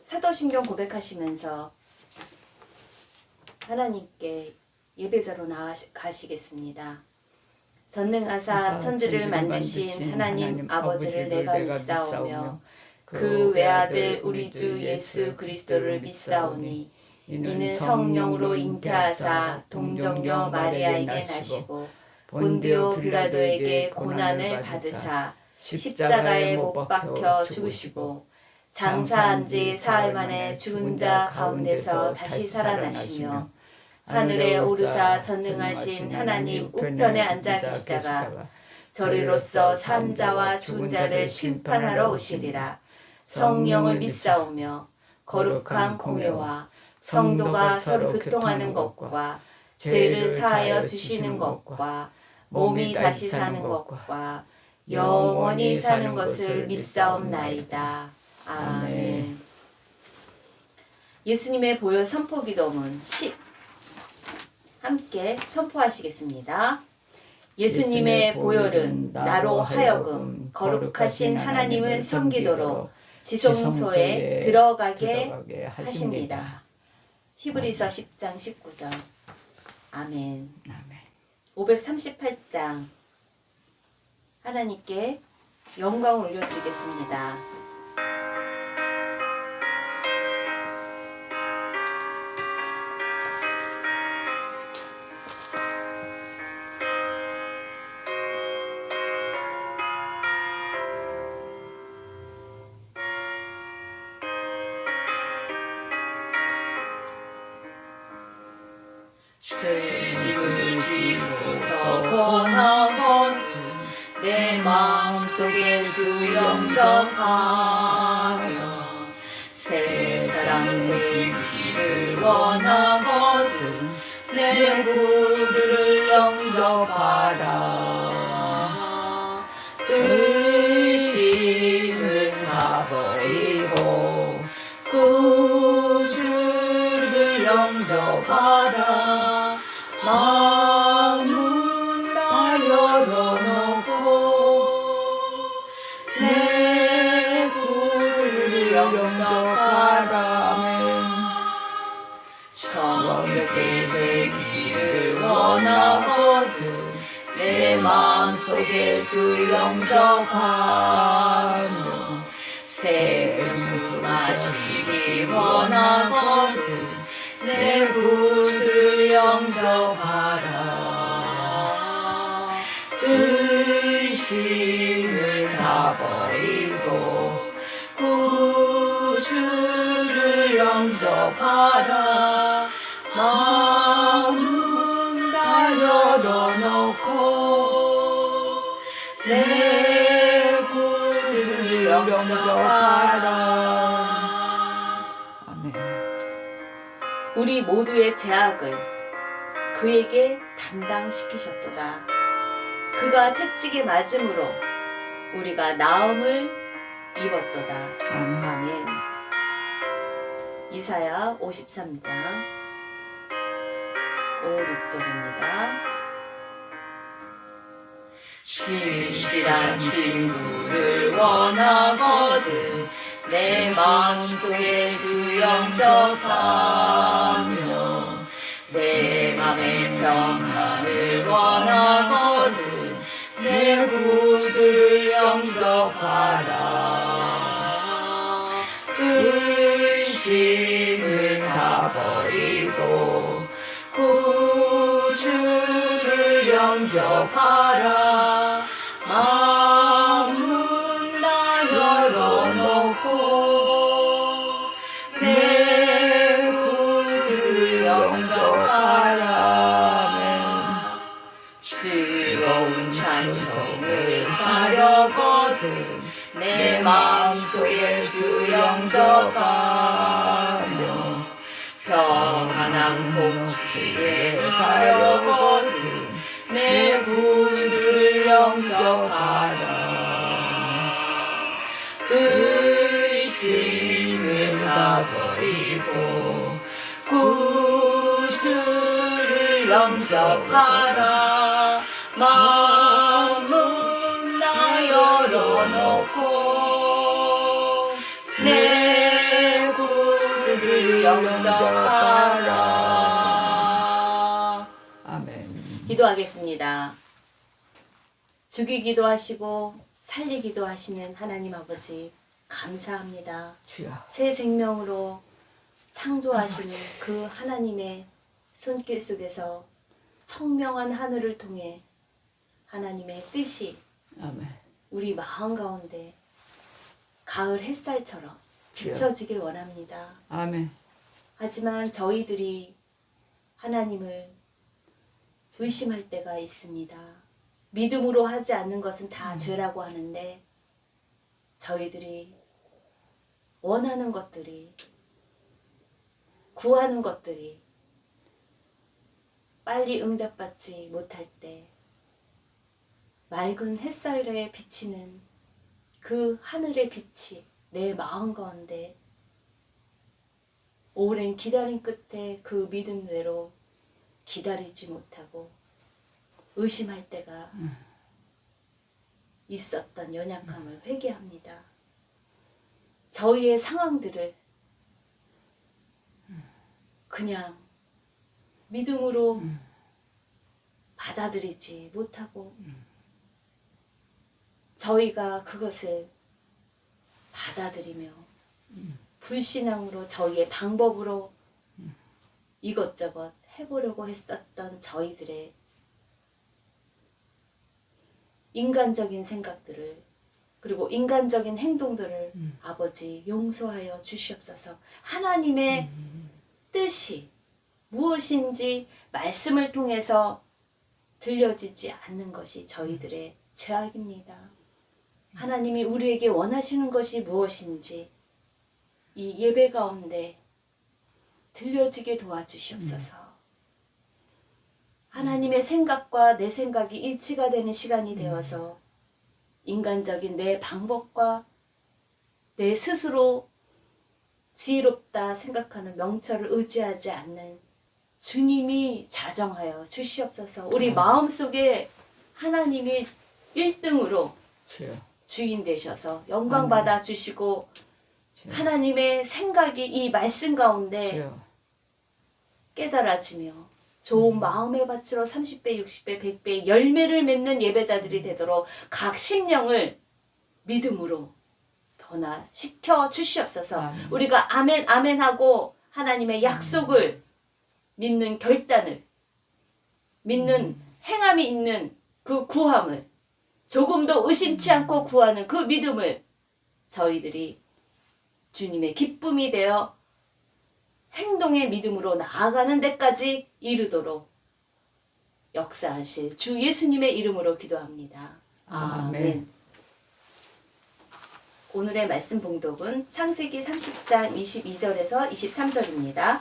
사도신경 고백하시면서 하나님께 예배자로 나아가시겠습니다. 전능하사 천지를 만드신 하나님 아버지를 내가 믿사오며 그 외아들 우리 주 예수 그리스도를 믿사오니 이는 성령으로 잉태하사 동정녀 마리아에게 나시고 본디오 빌라도에게 고난을 받으사 십자가에 못 박혀 죽으시고 장사한 지 사흘 만에 죽은 자 가운데서 다시 살아나시며 하늘에 오르사 전능하신 하나님 우편에 앉아 계시다가 저리로서 산 자와 죽은 자를 심판하러 오시리라. 성령을 믿사오며 거룩한 공회와 성도가 서로 교통하는 것과 죄를 사하여 주시는 것과 몸이 다시 사는 것과 영원히 사는 것을 믿사옵나이다. 아멘. 예수님의 보혈 선포기도문 10 함께 선포하시겠습니다. 예수님의 보혈은 나로 하여금 거룩하신 하나님을 섬기도록 지성소에 들어가게 하십니다. 히브리서 10장 19절. 아멘. 538장 하나님께 영광을 올려드리겠습니다. 죄짐을 지고서 권하거든 내 마음속에 주 영접하며 새 사랑 되기를 원하거든 내 구주를 영접하라. 의심을 다 버리고 구주를 영접하라. 마음은 다 열어놓고 내 구주를 영접하라. 정욕에 되기를 원하거든 내 마음속에 주 영접하며 새 음수 마시기 원하거든 내 구주를 영접하라. 의심을 다 버리고 구주를 영접하라. 마음은 다 열어놓고 내 구주를 영접하라. 우리 모두의 죄악을 그에게 담당시키셨도다. 그가 채찍에 맞음으로 우리가 나음을 입었도다. 아멘. 이사야 53장 5, 6절입니다. 진실한 친구를 원하거든 내 마음속에 주 영접하며 내 맘의 평안을 원하거든 내 구주를 영접하라. 의심을 다 버리고 구주를 영접하라. 마음은 다 열어놓고 내 구주를 영접하라. 즐거운 찬송을 하려거든 내 마음속에 주 영접하며 평안한 복주에 가려거든 내 구주를 영접하라. 의심을 다 버리고 구주를 영접하라. 마음은 다 열어놓고 내 구 주를 영접하라. 아멘. 기도하겠습니다. 죽이기도 하시고 살리기도 하시는 하나님 아버지 감사합니다. 주여. 새 생명으로 창조하시는 그 하나님의 손길 속에서 청명한 하늘을 통해 하나님의 뜻이 아멘. 우리 마음 가운데 가을 햇살처럼 비춰지길 원합니다. 아멘. 하지만 저희들이 하나님을 의심할 때가 있습니다. 믿음으로 하지 않는 것은 다 죄라고 하는데 저희들이 원하는 것들이 구하는 것들이 빨리 응답받지 못할 때 맑은 햇살에 비치는 그 하늘의 빛이 내 마음 가운데 오랜 기다림 끝에 그 믿음대로 기다리지 못하고 의심할 때가 있었던 연약함을 회개합니다. 저희의 상황들을 그냥 믿음으로 받아들이지 못하고 저희가 그것을 받아들이며 불신앙으로 저희의 방법으로 이것저것 해보려고 했었던 저희들의 인간적인 생각들을 그리고 인간적인 행동들을 아버지 용서하여 주시옵소서. 하나님의 뜻이 무엇인지 말씀을 통해서 들려지지 않는 것이 저희들의 죄악입니다. 하나님이 우리에게 원하시는 것이 무엇인지 이 예배 가운데 들려지게 도와주시옵소서. 하나님의 생각과 내 생각이 일치가 되는 시간이 되어서 인간적인 내 방법과 내 스스로 지혜롭다 생각하는 명철을 의지하지 않는 주님이 자정하여 주시옵소서. 우리 마음속에 하나님이 1등으로 주여. 주인 되셔서 영광 받아 주시고 주여. 하나님의 생각이 이 말씀 가운데 주여. 깨달아지며 좋은 마음의 밭으로 30배, 60배, 100배 열매를 맺는 예배자들이 되도록 각 심령을 믿음으로 변화시켜 주시옵소서. 아멘. 우리가 아멘 아멘 하고 하나님의 약속을 믿는 결단을 믿는 행함이 있는 그 구함을 조금도 의심치 않고 구하는 그 믿음을 저희들이 주님의 기쁨이 되어 행동의 믿음으로 나아가는 데까지 이르도록 역사하실 주 예수님의 이름으로 기도합니다. 아멘. 오늘의 말씀 봉독은 창세기 30장 22절에서 23절입니다.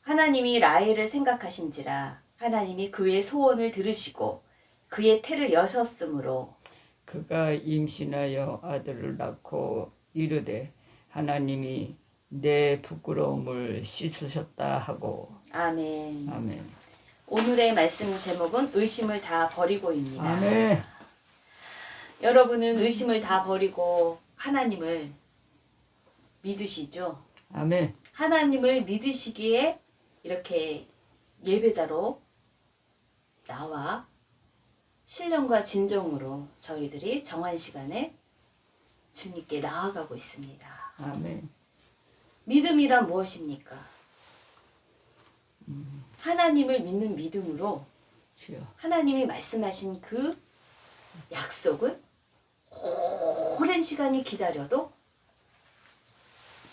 하나님이 라헬을 생각하신지라 하나님이 그의 소원을 들으시고 그의 태를 여셨으므로 그가 임신하여 아들을 낳고 이르되 하나님이 내 부끄러움을 씻으셨다 하고. 아멘. 아멘. 오늘의 말씀 제목은 의심을 다 버리고입니다. 아멘. 여러분은 의심을 다 버리고 하나님을 믿으시죠? 아멘. 하나님을 믿으시기에 이렇게 예배자로 나와 신령과 진정으로 저희들이 정한 시간에 주님께 나아가고 있습니다. 아멘. 믿음이란 무엇입니까? 하나님을 믿는 믿음으로 주여. 하나님이 말씀하신 그 약속을 오랜 시간이 기다려도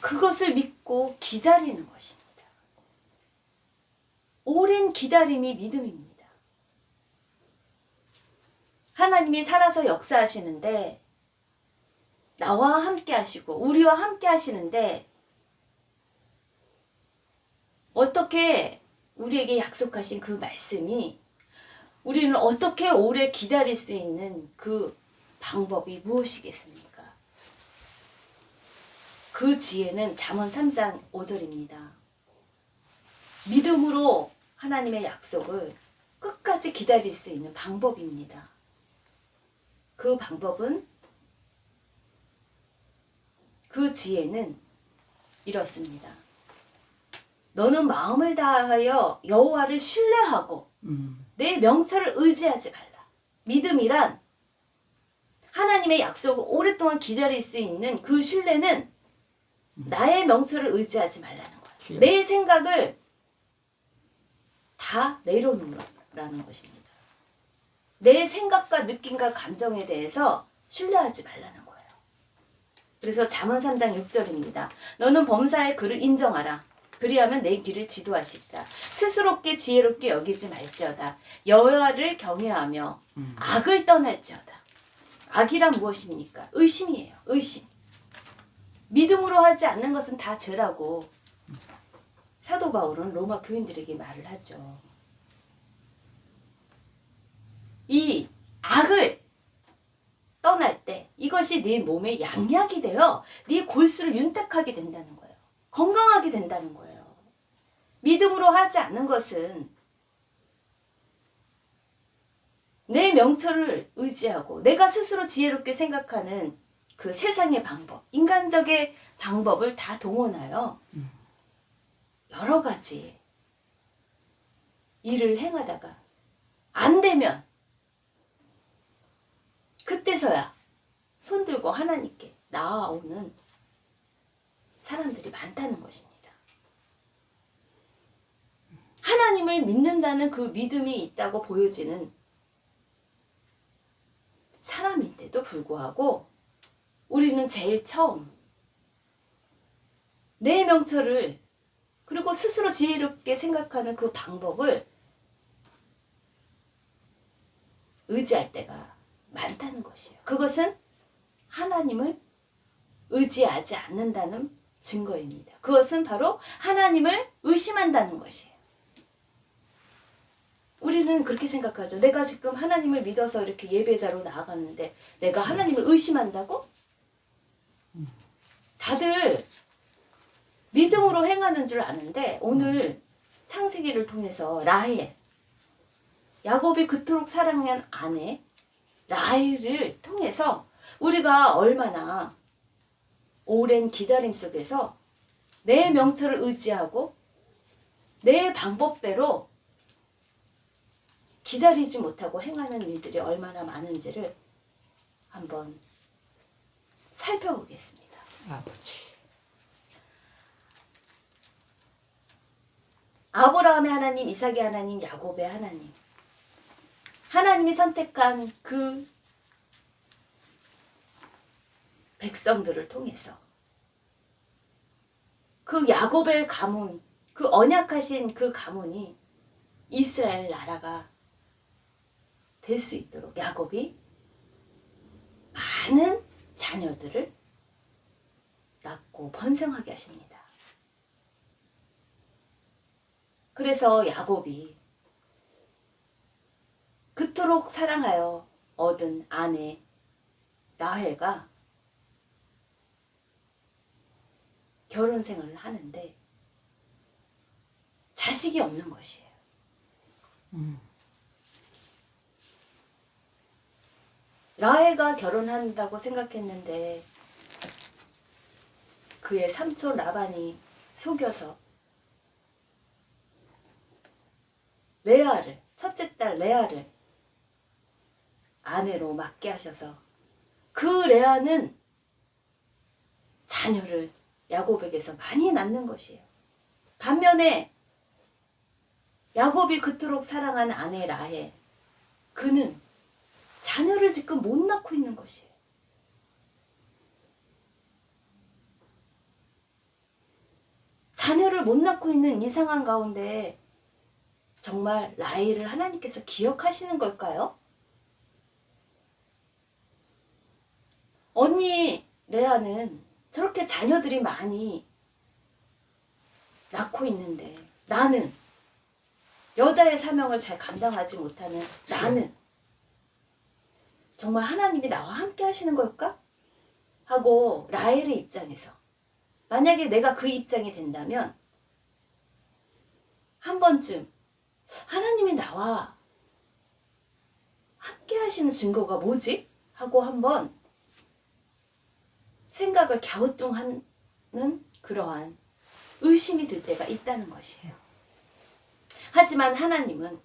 그것을 믿고 기다리는 것입니다. 오랜 기다림이 믿음입니다. 하나님이 살아서 역사하시는데 나와 함께 하시고 우리와 함께 하시는데 어떻게 우리에게 약속하신 그 말씀이 우리는 어떻게 오래 기다릴 수 있는 그 방법이 무엇이겠습니까? 그 지혜는 잠언 3장 5절입니다. 믿음으로 하나님의 약속을 끝까지 기다릴 수 있는 방법입니다. 그 방법은 그 지혜는 이렇습니다. 너는 마음을 다하여 여호와를 신뢰하고 내 명철을 의지하지 말라. 믿음이란 하나님의 약속을 오랫동안 기다릴 수 있는 그 신뢰는 나의 명철을 의지하지 말라는 거야. 주여. 내 생각을 다 내려놓으라는 것입니다. 내 생각과 느낌과 감정에 대해서 신뢰하지 말라는 거예요. 그래서 잠언 3장 6절입니다. 너는 범사의 그를 인정하라. 그리하면 내 길을 지도하시리라. 스스롭게 지혜롭게 여기지 말지어다. 여호와를 경외하며 악을 떠날지어다. 악이란 무엇입니까? 의심이에요. 의심. 믿음으로 하지 않는 것은 다 죄라고 사도 바울은 로마 교인들에게 말을 하죠. 이 악을 떠날 때 이것이 네 몸에 양약이 되어 네 골수를 윤택하게 된다는 거예요. 건강하게 된다는 거예요. 믿음으로 하지 않는 것은 내 명철을 의지하고 내가 스스로 지혜롭게 생각하는 그 세상의 방법, 인간적의 방법을 다 동원하여 여러 가지 일을 행하다가 안 되면 그때서야 손들고 하나님께 나아오는 사람들이 많다는 것입니다. 하나님을 믿는다는 그 믿음이 있다고 보여지는 사람인데도 불구하고 우리는 제일 처음 내 명철을 그리고 스스로 지혜롭게 생각하는 그 방법을 의지할 때가 많다는 것이에요. 그것은 하나님을 의지하지 않는다는 증거입니다. 그것은 바로 하나님을 의심한다는 것이에요. 우리는 그렇게 생각하죠. 내가 지금 하나님을 믿어서 이렇게 예배자로 나아가는데 내가 하나님을 의심한다고? 다들 믿음으로 행하는 줄 아는데 오늘 창세기를 통해서 라헬, 야곱이 그토록 사랑한 아내 라헬을 통해서 우리가 얼마나 오랜 기다림 속에서 내 명철을 의지하고 내 방법대로 기다리지 못하고 행하는 일들이 얼마나 많은지를 한번 살펴보겠습니다. 아버지. 아브라함의 하나님, 이삭의 하나님, 야곱의 하나님. 하나님이 선택한 그 백성들을 통해서 그 야곱의 가문, 그 언약하신 그 가문이 이스라엘 나라가 될 수 있도록 야곱이 많은 자녀들을 낳고 번성하게 하십니다. 그래서 야곱이 그토록 사랑하여 얻은 아내 라헬과 결혼 생활을 하는데 자식이 없는 것이에요. 라헬과 결혼한다고 생각했는데 그의 삼촌 라반이 속여서 레아를, 첫째 딸 레아를 아내로 맡게 하셔서 그 레아는 자녀를 야곱에게서 많이 낳는 것이에요. 반면에 야곱이 그토록 사랑한 아내 라헬, 그는 자녀를 지금 못 낳고 있는 것이에요. 자녀를 못 낳고 있는 이 상황 가운데 정말 라헬을 하나님께서 기억하시는 걸까요? 언니 레아는 저렇게 자녀들이 많이 낳고 있는데 나는 여자의 사명을 잘 감당하지 못하는 나는 정말 하나님이 나와 함께 하시는 걸까? 하고 라헬의 입장에서 만약에 내가 그 입장이 된다면 한 번쯤 하나님이 나와 함께 하시는 증거가 뭐지? 하고 한번 생각을 갸우뚱하는 그러한 의심이 들 때가 있다는 것이에요. 하지만 하나님은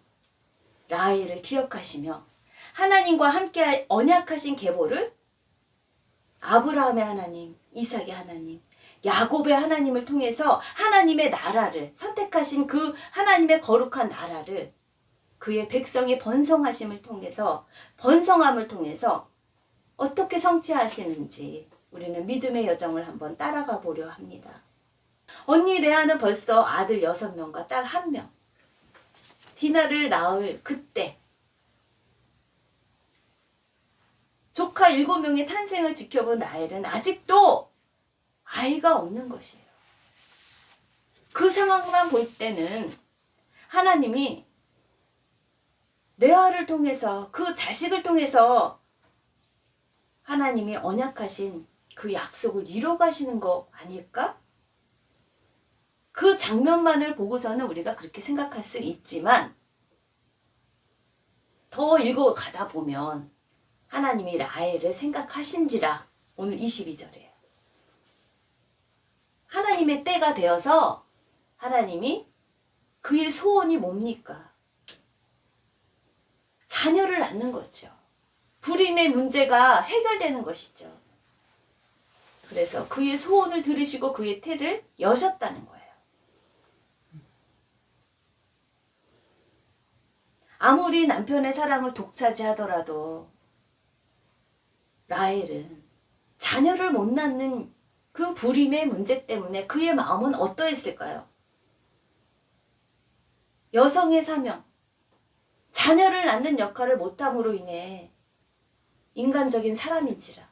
라헬을 기억하시며 하나님과 함께 언약하신 계보를 아브라함의 하나님, 이삭의 하나님, 야곱의 하나님을 통해서 하나님의 나라를 선택하신 그 하나님의 거룩한 나라를 그의 백성의 번성하심을 통해서 번성함을 통해서 어떻게 성취하시는지 우리는 믿음의 여정을 한번 따라가 보려 합니다. 언니 레아는 벌써 아들 6명과 딸 1명, 디나를 낳을 그때 조카 7명의 탄생을 지켜본 라헬은 아직도 아이가 없는 것이에요. 그 상황만 볼 때는 하나님이 레아를 통해서 그 자식을 통해서 하나님이 언약하신 그 약속을 이뤄가시는 거 아닐까? 그 장면만을 보고서는 우리가 그렇게 생각할 수 있지만 더 읽어가다 보면 하나님이 라헬을 생각하신지라 오늘 22절이에요. 하나님의 때가 되어서 하나님이 그의 소원이 뭡니까? 자녀를 낳는 거죠. 불임의 문제가 해결되는 것이죠. 그래서 그의 소원을 들으시고 그의 태를 여셨다는 거예요. 아무리 남편의 사랑을 독차지하더라도 라헬은 자녀를 못 낳는 그 불임의 문제 때문에 그의 마음은 어떠했을까요? 여성의 사명, 자녀를 낳는 역할을 못함으로 인해 인간적인 사람인지라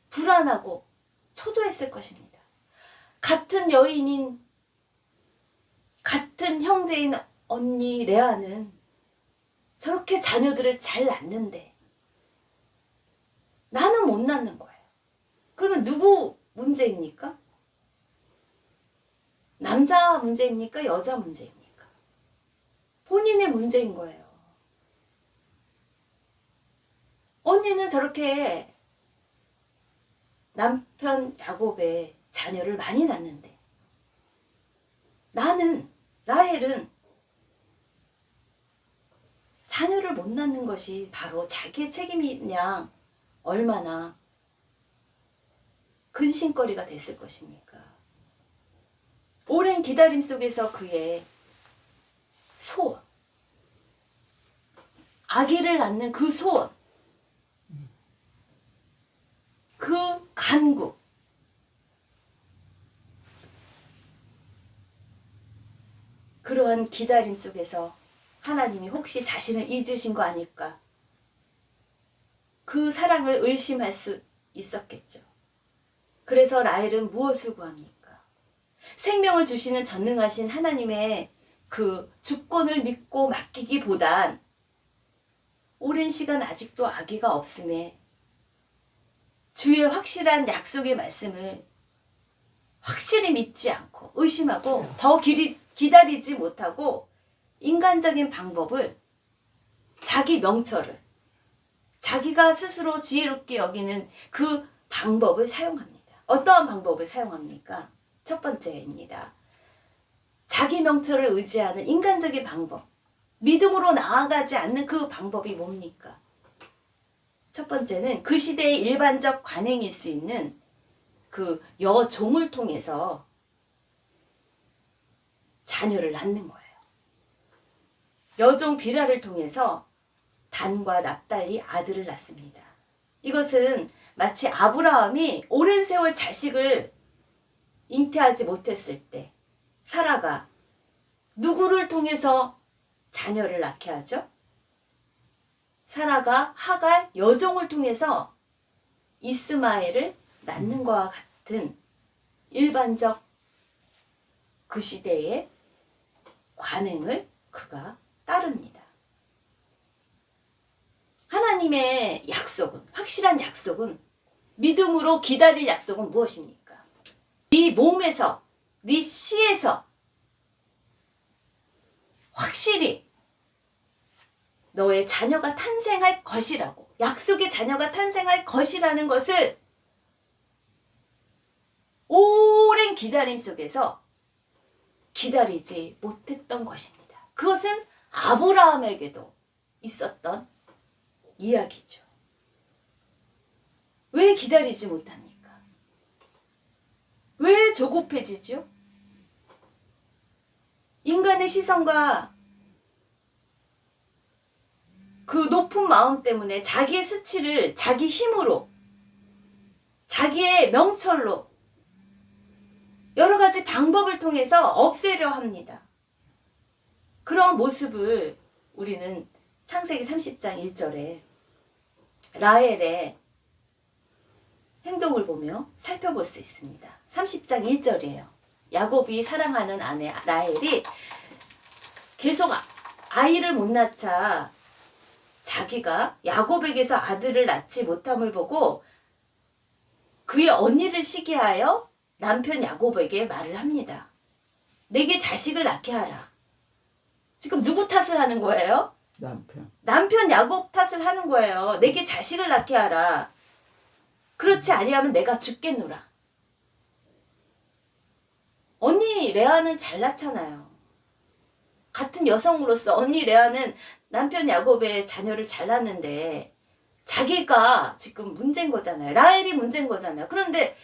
불안하고 초조했을 것입니다. 같은 여인인, 같은 형제인 언니 레아는 저렇게 자녀들을 잘 낳는데 나는 못 낳는 거예요. 그러면 누구 문제입니까? 남자 문제입니까? 여자 문제입니까? 본인의 문제인 거예요. 언니는 저렇게 남편 야곱의 자녀를 많이 낳는데 나는, 라헬은 자녀를 못 낳는 것이 바로 자기의 책임이냐 얼마나 근심거리가 됐을 것입니까? 오랜 기다림 속에서 그의 소원, 아기를 낳는 그 소원, 그 간구, 그러한 기다림 속에서 하나님이 혹시 자신을 잊으신 거 아닐까? 그 사랑을 의심할 수 있었겠죠. 그래서 라헬은 무엇을 구합니까? 생명을 주시는 전능하신 하나님의 그 주권을 믿고 맡기기보단 오랜 시간 아직도 아기가 없음에 주의 확실한 약속의 말씀을 확실히 믿지 않고 의심하고 더 기다리지 못하고 인간적인 방법을, 자기 명철을, 자기가 스스로 지혜롭게 여기는 그 방법을 사용합니다. 어떠한 방법을 사용합니까? 첫 번째입니다. 자기 명철을 의지하는 인간적인 방법, 믿음으로 나아가지 않는 그 방법이 뭡니까? 첫 번째는 그 시대의 일반적 관행일 수 있는 그 여종을 통해서 자녀를 낳는 거예요. 여종 비라를 통해서 단과 납달리 아들을 낳습니다. 이것은 마치 아브라함이 오랜 세월 자식을 잉태하지 못했을 때 사라가 누구를 통해서 자녀를 낳게 하죠? 사라가 하갈 여종을 통해서 이스마엘을 낳는 것과 같은 일반적 그 시대의 관행을 그가 따릅니다. 하나님의 약속은, 확실한 약속은, 믿음으로 기다릴 약속은 무엇입니까? 네 몸에서, 네 씨에서 확실히 너의 자녀가 탄생할 것이라고, 약속의 자녀가 탄생할 것이라는 것을 오랜 기다림 속에서 기다리지 못했던 것입니다. 그것은 아브라함에게도 있었던 이야기죠. 왜 기다리지 못합니까? 왜 조급해지죠? 인간의 시선과 그 높은 마음 때문에 자기의 수치를 자기 힘으로, 자기의 명철로 여러 가지 방법을 통해서 없애려 합니다. 그런 모습을 우리는 창세기 30장 1절에 라헬의 행동을 보며 살펴볼 수 있습니다. 30장 1절이에요. 야곱이 사랑하는 아내 라헬이 계속 아이를 못 낳자 자기가 야곱에게서 아들을 낳지 못함을 보고 그의 언니를 시기하여 남편 야곱에게 말을 합니다. 내게 자식을 낳게 하라. 지금 누구 탓을 하는 거예요? 남편 야곱 탓을 하는 거예요. 내게 자식을 낳게 하라. 그렇지 아니하면 내가 죽겠노라. 언니 레아는 잘났잖아요. 같은 여성으로서 언니 레아는 남편 야곱의 자녀를 잘났는데 자기가 지금 문제인 거잖아요. 라헬이 문제인 거잖아요. 그런데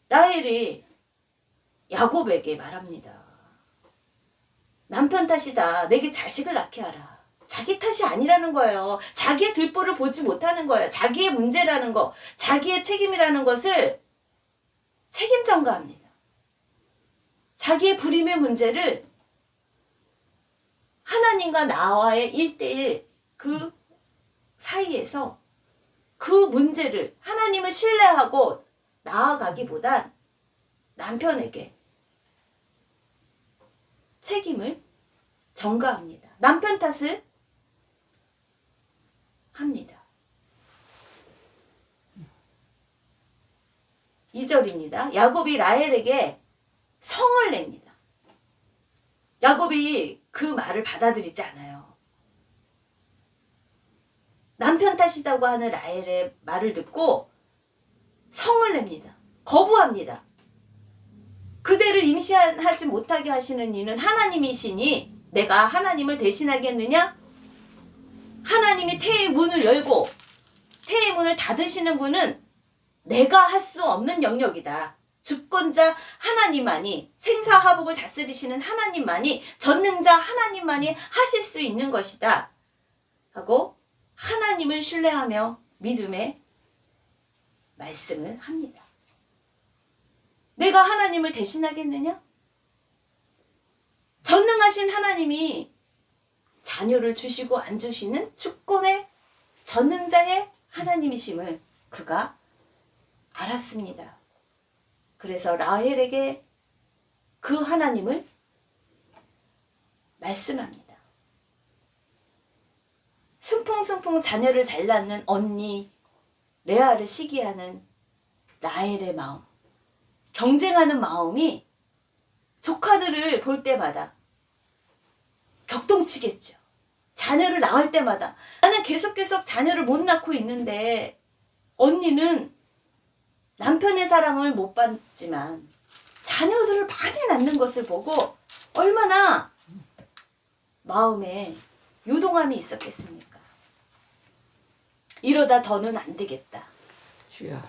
라헬이 야곱에게 말합니다. 남편 탓이다. 내게 자식을 낳게 하라. 자기 탓이 아니라는 거예요. 자기의 들보를 보지 못하는 거예요. 자기의 문제라는 거, 자기의 책임이라는 것을 책임 전가합니다. 자기의 불임의 문제를 하나님과 나와의 1대1 그 사이에서 그 문제를 하나님을 신뢰하고 나아가기보단 남편에게 책임을 전가합니다. 남편 탓을 합니다. 2절입니다. 야곱이 라헬에게 성을 냅니다. 야곱이 그 말을 받아들이지 않아요. 남편 탓이라고 하는 라헬의 말을 듣고 성을 냅니다. 거부합니다. 그대를 임신하지 못하게 하시는 이는 하나님이시니 내가 하나님을 대신하겠느냐? 하나님이 태의 문을 열고 태의 문을 닫으시는 분은 내가 할 수 없는 영역이다. 주권자 하나님만이, 생사화복을 다스리시는 하나님만이, 전능자 하나님만이 하실 수 있는 것이다. 하고 하나님을 신뢰하며 믿음의 말씀을 합니다. 내가 하나님을 대신하겠느냐? 전능하신 하나님이 자녀를 주시고 안 주시는 주권의 전능자의 하나님이심을 그가 알았습니다. 그래서 라헬에게 그 하나님을 말씀합니다. 순풍순풍 자녀를 잘 낳는 언니 레아를 시기하는 라헬의 마음, 경쟁하는 마음이 조카들을 볼 때마다 격동치겠죠. 자녀를 낳을 때마다 나는 계속 자녀를 못 낳고 있는데 언니는 남편의 사랑을 못 받지만 자녀들을 많이 낳는 것을 보고 얼마나 마음에 요동함이 있었겠습니까? 이러다 더는 안 되겠다. 주여.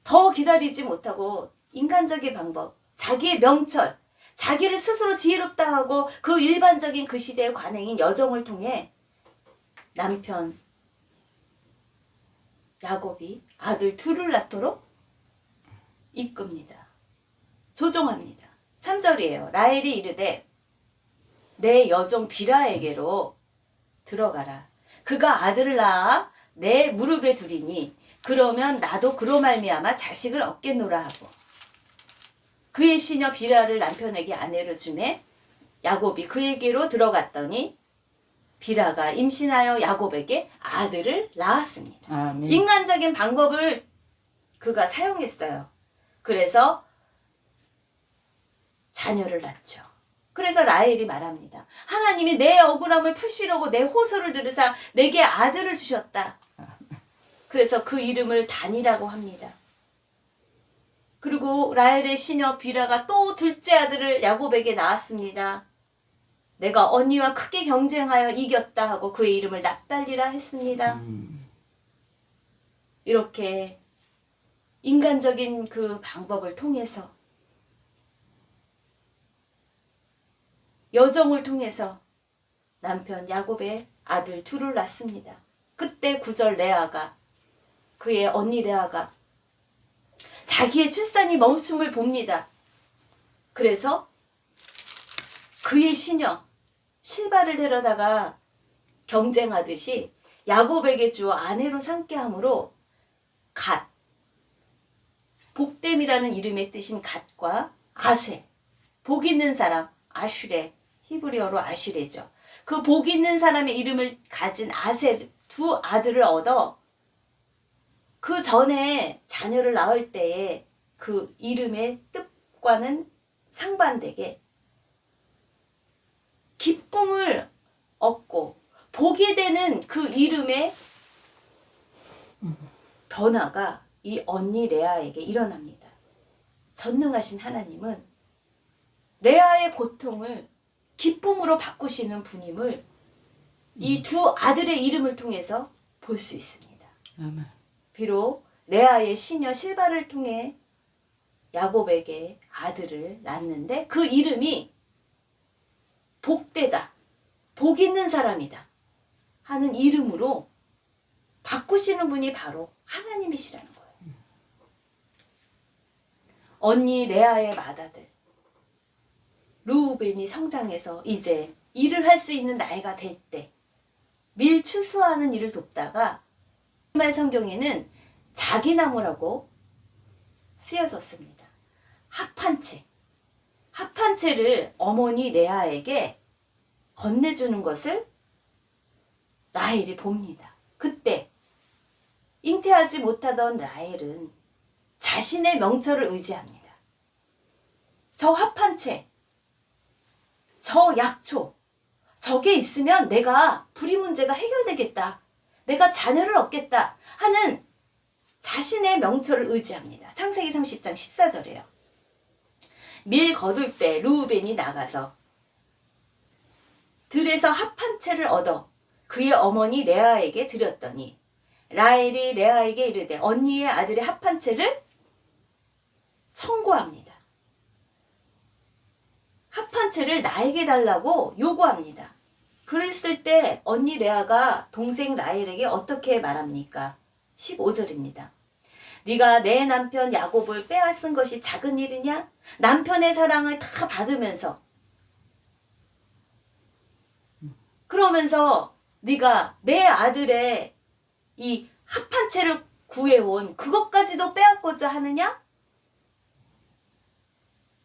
더 기다리지 못하고 인간적인 방법, 자기의 명철, 자기를 스스로 지혜롭다 하고 그 일반적인 그 시대의 관행인 여정을 통해 남편 야곱이 아들 둘을 낳도록 이끕니다. 조종합니다. 3절이에요. 라헬이 이르되 내 여종 비라에게로 들어가라. 그가 아들을 낳아 내 무릎에 두리니 그러면 나도 그로 말미암아 자식을 얻겠노라 하고 그의 시녀 비라를 남편에게 아내로 주매 야곱이 그에게로 들어갔더니 비라가 임신하여 야곱에게 아들을 낳았습니다. 아멘. 인간적인 방법을 그가 사용했어요. 그래서 자녀를 낳죠. 그래서 라헬이 말합니다. 하나님이 내 억울함을 푸시려고 내 호소를 들으사 내게 아들을 주셨다. 그래서 그 이름을 단이라고 합니다. 그리고 라헬의 시녀 빌하가 또 둘째 아들을 야곱에게 낳았습니다. 내가 언니와 크게 경쟁하여 이겼다 하고 그의 이름을 납달리라 했습니다. 이렇게 인간적인 그 방법을 통해서 여정을 통해서 남편 야곱의 아들 둘을 낳습니다. 그때 9절 레아가 그의 언니 레아가 자기의 출산이 멈춤을 봅니다. 그래서 그의 시녀 실바를 데려다가 경쟁하듯이 야곱에게 주어 아내로 삼게 함으로 갓, 복됨이라는 이름의 뜻인 갓과 아쇠, 복 있는 사람, 아슈레, 히브리어로 아슈레죠. 그 복 있는 사람의 이름을 가진 아세 두 아들을 얻어 그 전에 자녀를 낳을 때에 그 이름의 뜻과는 상반되게 기쁨을 얻고 복이 되는 그 이름의 변화가 이 언니 레아에게 일어납니다. 전능하신 하나님은 레아의 고통을 기쁨으로 바꾸시는 분임을 이 두 아들의 이름을 통해서 볼 수 있습니다. 아멘. 비록 레아의 시녀 실바를 통해 야곱에게 아들을 낳는데 그 이름이 복되다, 복 있는 사람이다 하는 이름으로 바꾸시는 분이 바로 하나님이시라는 거예요. 언니 레아의 맏아들 르우벤이 성장해서 이제 일을 할 수 있는 나이가 될 때 밀 추수하는 일을 돕다가 말 성경에는 자기나무라고 쓰여졌습니다. 합한 채를 어머니 레아에게 건네주는 것을 라헬이 봅니다. 그때 잉태하지 못하던 라헬은 자신의 명철을 의지합니다. 저 합한 채, 저 약초, 저게 있으면 내가 불이 문제가 해결되겠다. 내가 자녀를 얻겠다 하는 자신의 명철을 의지합니다. 창세기 30장 14절에요. 밀 거둘 때 르우벤이 나가서 들에서 합한 채를 얻어 그의 어머니 레아에게 드렸더니 라헬이 레아에게 이르되 언니의 아들의 합한 채를 청구합니다. 합한 채를 나에게 달라고 요구합니다. 그랬을 때 언니 레아가 동생 라헬에게 어떻게 말합니까? 15절입니다. 네가 내 남편 야곱을 빼앗은 것이 작은 일이냐? 남편의 사랑을 다 받으면서 그러면서 네가 내 아들의 이 합한 채를 구해온 그것까지도 빼앗고자 하느냐?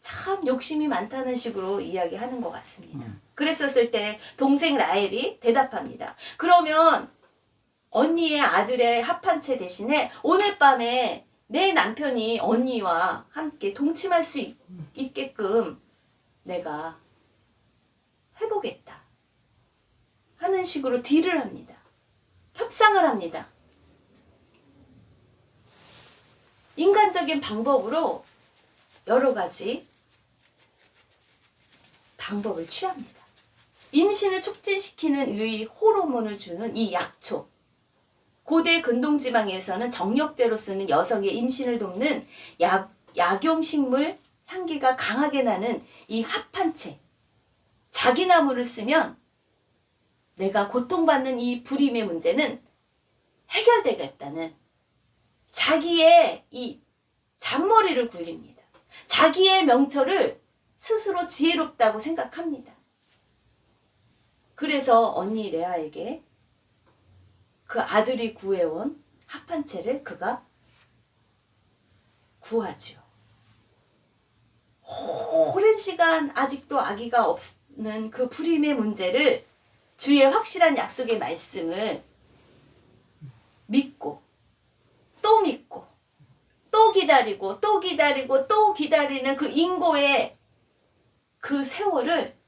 참 욕심이 많다는 식으로 이야기하는 것 같습니다. 그랬었을 때 동생 라헬이 대답합니다. 그러면 언니의 아들의 합한 채 대신에 오늘 밤에 내 남편이 언니와 함께 동침할 수 있게끔 내가 해보겠다 하는 식으로 딜을 합니다. 협상을 합니다. 인간적인 방법으로 여러 가지 방법을 취합니다. 임신을 촉진시키는 이 호르몬을 주는 이 약초. 고대 근동지방에서는 정력제로 쓰는 여성의 임신을 돕는 약용식물 향기가 강하게 나는 이 합한채. 자기나무를 쓰면 내가 고통받는 이 불임의 문제는 해결되겠다는 자기의 이 잔머리를 굴립니다. 자기의 명철을 스스로 지혜롭다고 생각합니다. 그래서 언니 레아에게 그 아들이 구해온 합한 채를 그가 구하지요. 오랜 시간 아직도 아기가 없는 그 불임의 문제를 주의 확실한 약속의 말씀을 믿고 또 믿고 또 기다리고 또 기다리고 또 기다리는 그 인고의 그 세월을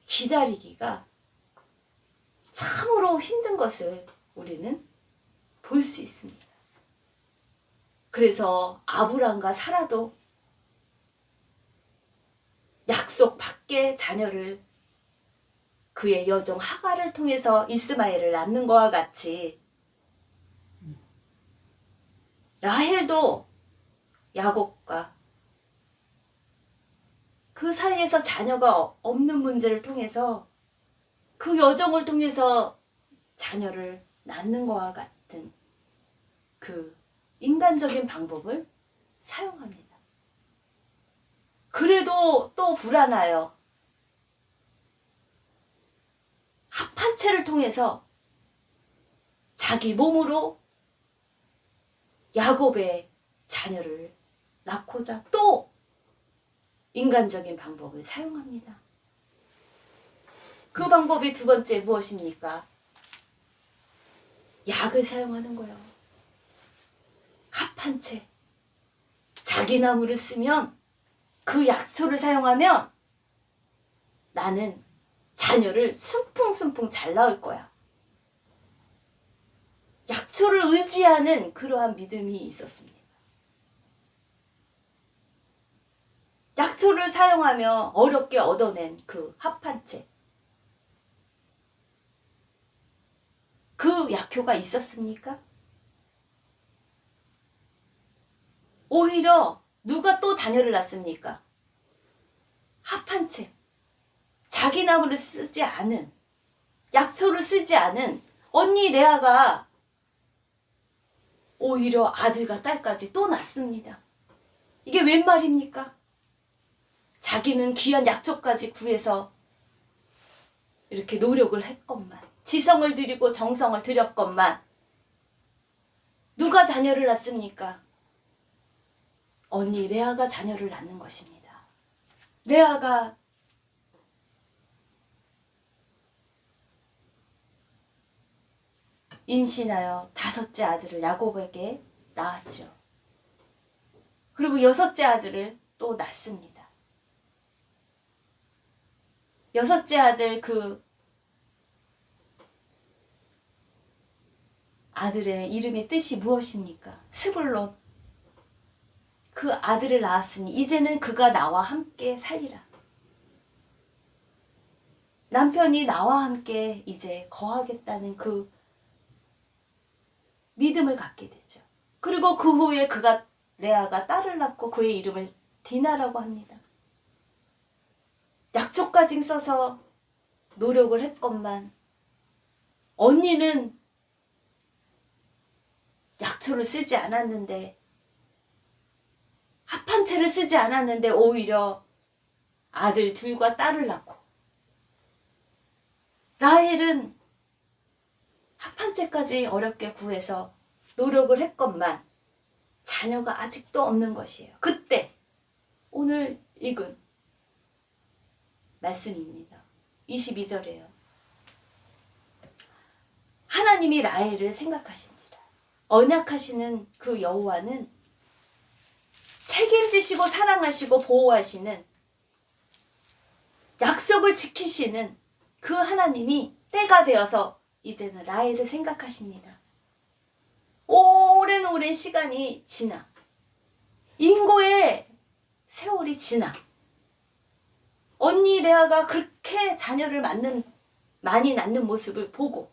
기다리기가 참으로 힘든 것을 우리는 볼 수 있습니다. 그래서 아브람과 사라도 약속 밖에 자녀를 그의 여종 하갈을 통해서 이스마엘을 낳는 것과 같이 라헬도 야곱과 그 사이에서 자녀가 없는 문제를 통해서 그 여정을 통해서 자녀를 낳는 것과 같은 그 인간적인 방법을 사용합니다. 그래도 또 불안해요. 합한체를 통해서 자기 몸으로 야곱의 자녀를 낳고자 또 인간적인 방법을 사용합니다. 그 방법이 두 번째 무엇입니까? 약을 사용하는 거예요. 합한체. 자기 나무를 쓰면 그 약초를 사용하면 나는 자녀를 순풍순풍 잘 낳을 거야. 약초를 의지하는 그러한 믿음이 있었습니다. 약초를 사용하며 어렵게 얻어낸 그 합한체. 그 약효가 있었습니까? 오히려 누가 또 자녀를 낳습니까? 합한채. 자기 나무를 쓰지 않은, 약초를 쓰지 않은 언니 레아가 오히려 아들과 딸까지 또 낳습니다. 이게 웬 말입니까? 자기는 귀한 약초까지 구해서 이렇게 노력을 했건만, 지성을 들이고 정성을 들였건만 누가 자녀를 낳습니까? 언니 레아가 자녀를 낳는 것입니다. 레아가 임신하여 5째 아들을 야곱에게 낳았죠. 그리고 6째 아들을 또 낳습니다. 6째 아들 그 아들의 이름의 뜻이 무엇입니까? 스불론. 그 아들을 낳았으니 이제는 그가 나와 함께 살리라. 남편이 나와 함께 이제 거하겠다는 그 믿음을 갖게 되죠. 그리고 그 후에 그가 레아가 딸을 낳고 그의 이름을 디나라고 합니다. 약초까지 써서 노력을 했건만 언니는 약초를 쓰지 않았는데, 합한채를 쓰지 않았는데 오히려 아들 둘과 딸을 낳고, 라헬은 합한채까지 어렵게 구해서 노력을 했건만 자녀가 아직도 없는 것이에요. 그때 오늘 읽은 말씀입니다. 22절이에요. 하나님이 라헬을 생각하신지라. 언약하시는 그 여호와는 책임지시고 사랑하시고 보호하시는, 약속을 지키시는 그 하나님이 때가 되어서 이제는 라헬을 생각하십니다. 오랜 시간이 지나, 인고의 세월이 지나, 언니 레아가 그렇게 자녀를 많이 낳는 모습을 보고,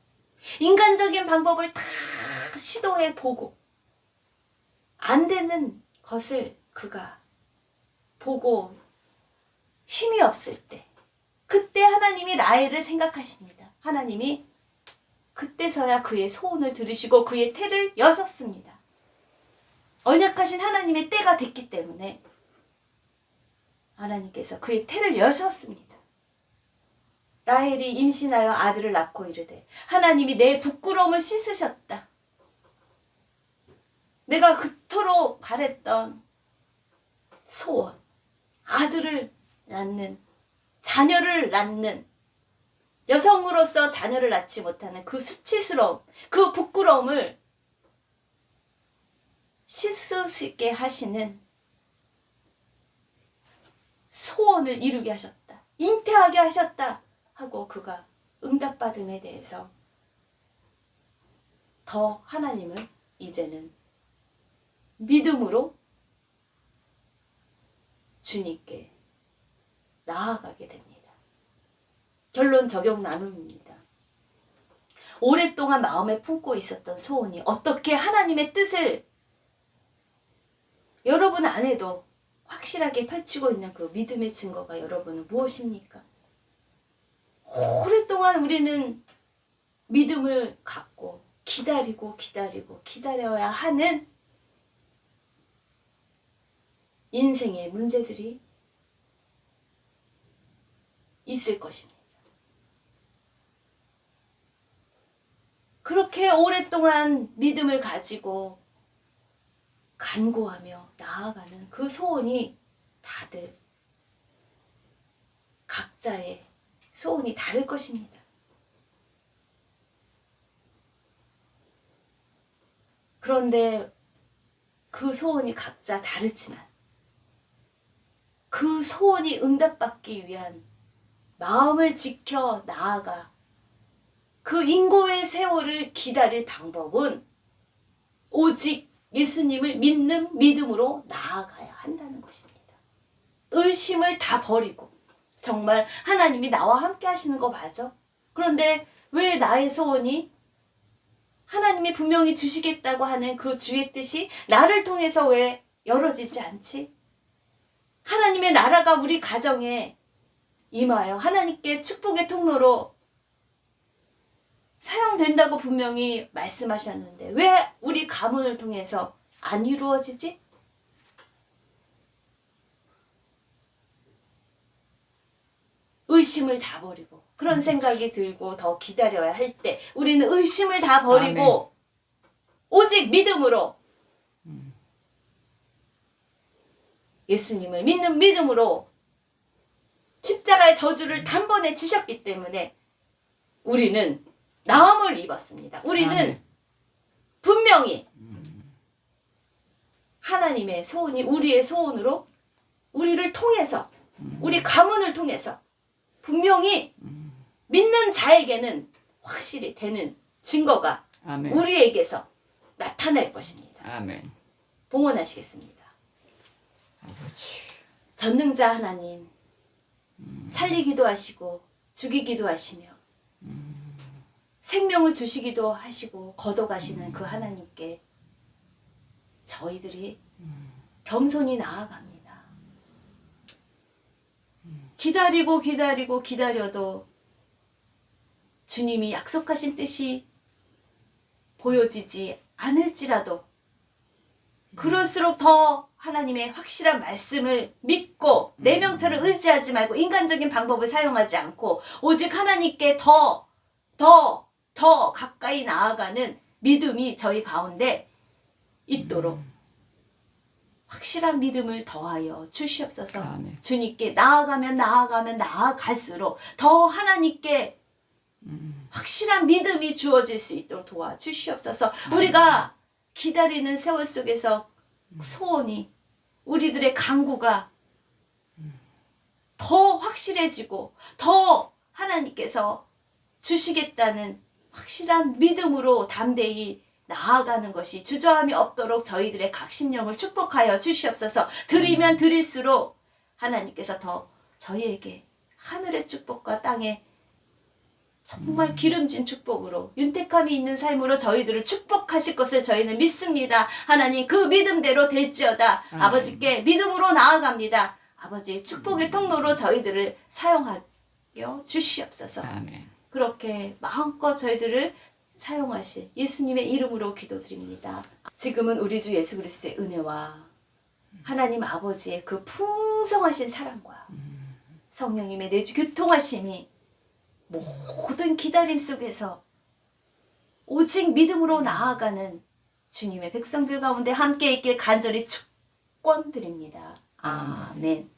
인간적인 방법을 다 시도해 보고 안 되는 것을 그가 보고 힘이 없을 때, 그때 하나님이 라헬을 생각하십니다. 하나님이 그때서야 그의 소원을 들으시고 그의 태를 여셨습니다. 언약하신 하나님의 때가 됐기 때문에 하나님께서 그의 태를 여셨습니다. 라헬이 임신하여 아들을 낳고 이르되 하나님이 내 부끄러움을 씻으셨다. 내가 그토록 바랬던 소원, 아들을 낳는, 자녀를 낳는, 여성으로서 자녀를 낳지 못하는 그 수치스러움, 그 부끄러움을 씻으시게 하시는 소원을 이루게 하셨다. 잉태하게 하셨다. 하고 그가 응답받음에 대해서 더 하나님을 이제는 믿음으로 주님께 나아가게 됩니다. 결론 적용 나눔입니다. 오랫동안 마음에 품고 있었던 소원이 어떻게 하나님의 뜻을 여러분 안에도 확실하게 펼치고 있는 그 믿음의 증거가 여러분은 무엇입니까? 오랫동안 우리는 믿음을 갖고 기다려야 하는 인생의 문제들이 있을 것입니다. 그렇게 오랫동안 믿음을 가지고 간구하며 나아가는 그 소원이 다들 각자의 소원이 다를 것입니다. 그런데 그 소원이 각자 다르지만 그 소원이 응답받기 위한 마음을 지켜 나아가 그 인고의 세월을 기다릴 방법은 오직 예수님을 믿는 믿음으로 나아가야 한다는 것입니다. 의심을 다 버리고 정말 하나님이 나와 함께 하시는 거 맞아? 그런데 왜 나의 소원이 하나님이 분명히 주시겠다고 하는 그 주의 뜻이 나를 통해서 왜 열어지지 않지? 하나님의 나라가 우리 가정에 임하여 하나님께 축복의 통로로 사용된다고 분명히 말씀하셨는데 왜 우리 가문을 통해서 안 이루어지지? 의심을 다 버리고 그런 생각이 들고 더 기다려야 할 때 우리는 의심을 다 버리고 오직 믿음으로 예수님을 믿는 믿음으로 십자가의 저주를 단번에 지셨기 때문에 우리는 나음을 입었습니다. 우리는 분명히 하나님의 소원이 우리의 소원으로 우리를 통해서 우리 가문을 통해서 분명히 믿는 자에게는 확실히 되는 증거가 아멘. 우리에게서 나타날 것입니다. 아멘. 봉헌하시겠습니다. 아버지. 전능자 하나님 살리기도 하시고 죽이기도 하시며 생명을 주시기도 하시고 걷어가시는 그 하나님께 저희들이 겸손히 나아갑니다. 기다려도 주님이 약속하신 뜻이 보여지지 않을지라도 그럴수록 더 하나님의 확실한 말씀을 믿고 내 명철을 의지하지 말고 인간적인 방법을 사용하지 않고 오직 하나님께 더 가까이 나아가는 믿음이 저희 가운데 있도록 확실한 믿음을 더하여 주시옵소서. 아멘. 주님께 나아갈수록 더 하나님께 확실한 믿음이 주어질 수 있도록 도와주시옵소서. 우리가 기다리는 세월 속에서 소원이 우리들의 간구가 더 확실해지고 더 하나님께서 주시겠다는 확실한 믿음으로 담대히 나아가는 것이 주저함이 없도록 저희들의 각심령을 축복하여 주시옵소서. 드리면 드릴수록 하나님께서 더 저희에게 하늘의 축복과 땅의 정말 기름진 축복으로 윤택함이 있는 삶으로 저희들을 축복하실 것을 저희는 믿습니다. 하나님 그 믿음대로 될지어다. 아버지께 믿음으로 나아갑니다. 아버지 축복의 통로로 저희들을 사용하여 주시옵소서. 아멘. 그렇게 마음껏 저희들을 사용하실 예수님의 이름으로 기도드립니다. 지금은 우리 주 예수 그리스도의 은혜와 하나님 아버지의 그 풍성하신 사랑과 성령님의 내주 교통하심이 모든 기다림 속에서 오직 믿음으로 나아가는 주님의 백성들 가운데 함께 있길 간절히 축원드립니다. 아멘.